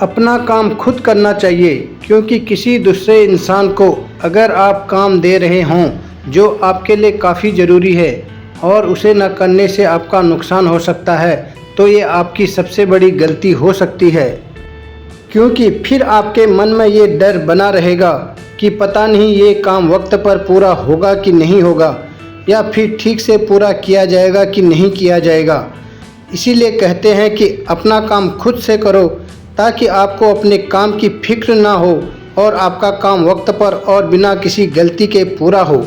अपना काम खुद करना चाहिए, क्योंकि किसी दूसरे इंसान को अगर आप काम दे रहे हों जो आपके लिए काफ़ी ज़रूरी है और उसे न करने से आपका नुकसान हो सकता है, तो ये आपकी सबसे बड़ी गलती हो सकती है। क्योंकि फिर आपके मन में ये डर बना रहेगा कि पता नहीं ये काम वक्त पर पूरा होगा कि नहीं होगा, या फिर ठीक से पूरा किया जाएगा कि नहीं किया जाएगा। इसीलिए कहते हैं कि अपना काम खुद से करो, ताकि आपको अपने काम की फिक्र ना हो और आपका काम वक्त पर और बिना किसी गलती के पूरा हो।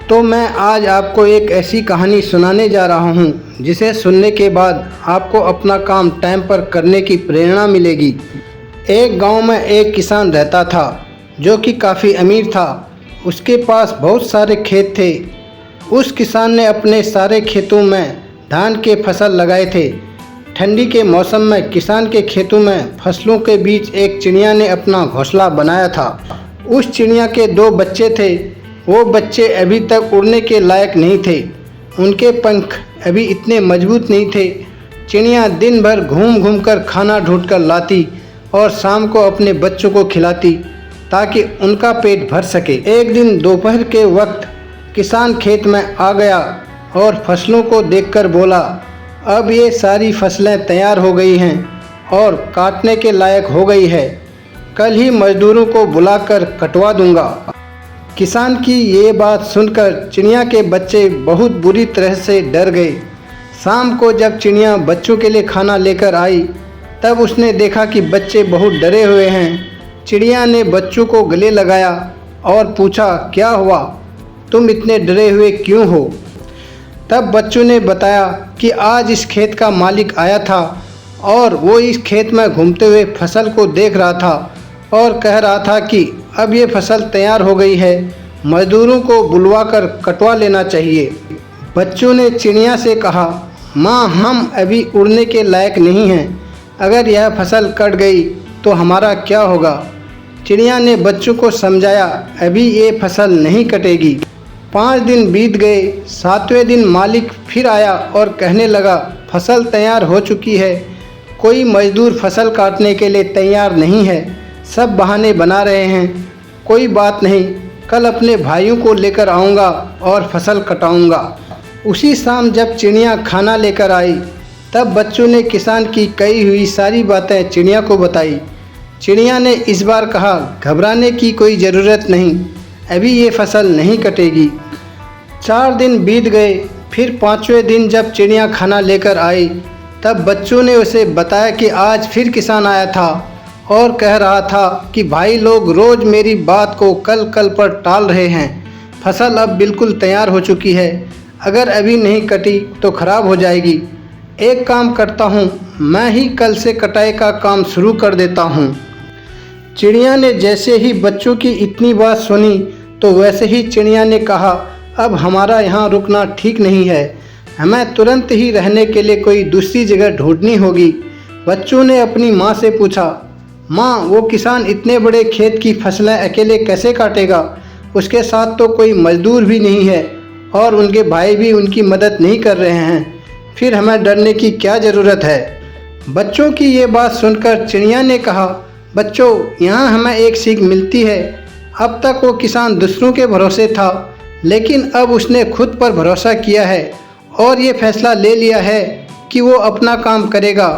तो मैं आज आपको एक ऐसी कहानी सुनाने जा रहा हूँ जिसे सुनने के बाद आपको अपना काम टाइम पर करने की प्रेरणा मिलेगी। एक गांव में एक किसान रहता था जो कि काफ़ी अमीर था। उसके पास बहुत सारे खेत थे। उस किसान ने अपने सारे खेतों में धान के फसल लगाए थे। ठंडी के मौसम में किसान के खेतों में फसलों के बीच एक चिड़िया ने अपना घोंसला बनाया था। उस चिड़िया के 2 बच्चे थे। वो बच्चे अभी तक उड़ने के लायक नहीं थे। उनके पंख अभी इतने मजबूत नहीं थे। चिड़िया दिन भर घूम घूम कर खाना ढूंढ कर लाती और शाम को अपने बच्चों को खिलाती ताकि उनका पेट भर सके। एक दिन दोपहर के वक्त किसान खेत में आ गया और फसलों को देखकर बोला, अब ये सारी फसलें तैयार हो गई हैं और काटने के लायक हो गई है। कल ही मजदूरों को बुलाकर कटवा दूंगा। किसान की ये बात सुनकर चिड़िया के बच्चे बहुत बुरी तरह से डर गए। शाम को जब चिड़िया बच्चों के लिए खाना लेकर आई, तब उसने देखा कि बच्चे बहुत डरे हुए हैं। चिड़िया ने बच्चों को गले लगाया और पूछा, क्या हुआ, तुम इतने डरे हुए क्यों हो? तब बच्चों ने बताया कि आज इस खेत का मालिक आया था और वो इस खेत में घूमते हुए फसल को देख रहा था और कह रहा था कि अब ये फसल तैयार हो गई है, मजदूरों को बुलवाकर कटवा लेना चाहिए। बच्चों ने चिड़िया से कहा, माँ, हम अभी उड़ने के लायक नहीं हैं। अगर यह फसल कट गई तो हमारा क्या होगा? चिड़िया ने बच्चों को समझाया, अभी ये फसल नहीं कटेगी। 5 दिन बीत गए। 7वें दिन मालिक फिर आया और कहने लगा, फसल तैयार हो चुकी है। कोई मजदूर फसल काटने के लिए तैयार नहीं है, सब बहाने बना रहे हैं। कोई बात नहीं, कल अपने भाइयों को लेकर आऊँगा और फसल कटाऊँगा। उसी शाम जब चिड़िया खाना लेकर आई, तब बच्चों ने किसान की कही हुई सारी बातें चिड़िया को बताई। चिड़िया ने इस बार कहा, घबराने की कोई ज़रूरत नहीं, अभी ये फसल नहीं कटेगी। 4 दिन बीत गए। फिर 5वें दिन जब चिड़िया खाना लेकर आई, तब बच्चों ने उसे बताया कि आज फिर किसान आया था और कह रहा था कि भाई लोग रोज़ मेरी बात को कल कल पर टाल रहे हैं। फसल अब बिल्कुल तैयार हो चुकी है, अगर अभी नहीं कटी तो ख़राब हो जाएगी। एक काम करता हूँ, मैं ही कल से कटाई का काम शुरू कर देता हूँ। चिड़िया ने जैसे ही बच्चों की इतनी बात सुनी, तो वैसे ही चिड़िया ने कहा, अब हमारा यहाँ रुकना ठीक नहीं है, हमें तुरंत ही रहने के लिए कोई दूसरी जगह ढूंढनी होगी। बच्चों ने अपनी माँ से पूछा, माँ, वो किसान इतने बड़े खेत की फसलें अकेले कैसे काटेगा? उसके साथ तो कोई मजदूर भी नहीं है और उनके भाई भी उनकी मदद नहीं कर रहे हैं, फिर हमें डरने की क्या ज़रूरत है? बच्चों की ये बात सुनकर चिड़िया ने कहा, बच्चों, यहाँ हमें एक सीख मिलती है। अब तक वो किसान दूसरों के भरोसे था, लेकिन अब उसने खुद पर भरोसा किया है और ये फैसला ले लिया है कि वो अपना काम करेगा।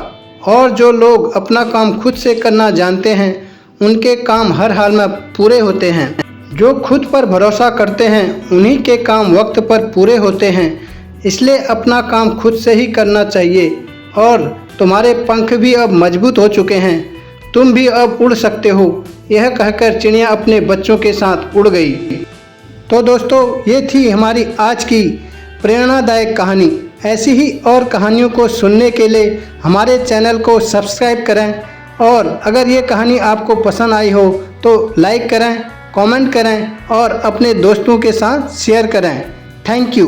और जो लोग अपना काम खुद से करना जानते हैं, उनके काम हर हाल में पूरे होते हैं। जो खुद पर भरोसा करते हैं, उन्हीं के काम वक्त पर पूरे होते हैं। इसलिए अपना काम खुद से ही करना चाहिए। और तुम्हारे पंख भी अब मजबूत हो चुके हैं, तुम भी अब उड़ सकते हो। यह कहकर चिड़िया अपने बच्चों के साथ उड़ गई। तो दोस्तों, ये थी हमारी आज की प्रेरणादायक कहानी। ऐसी ही और कहानियों को सुनने के लिए हमारे चैनल को सब्सक्राइब करें। और अगर ये कहानी आपको पसंद आई हो तो लाइक करें, कमेंट करें और अपने दोस्तों के साथ शेयर करें। Thank you.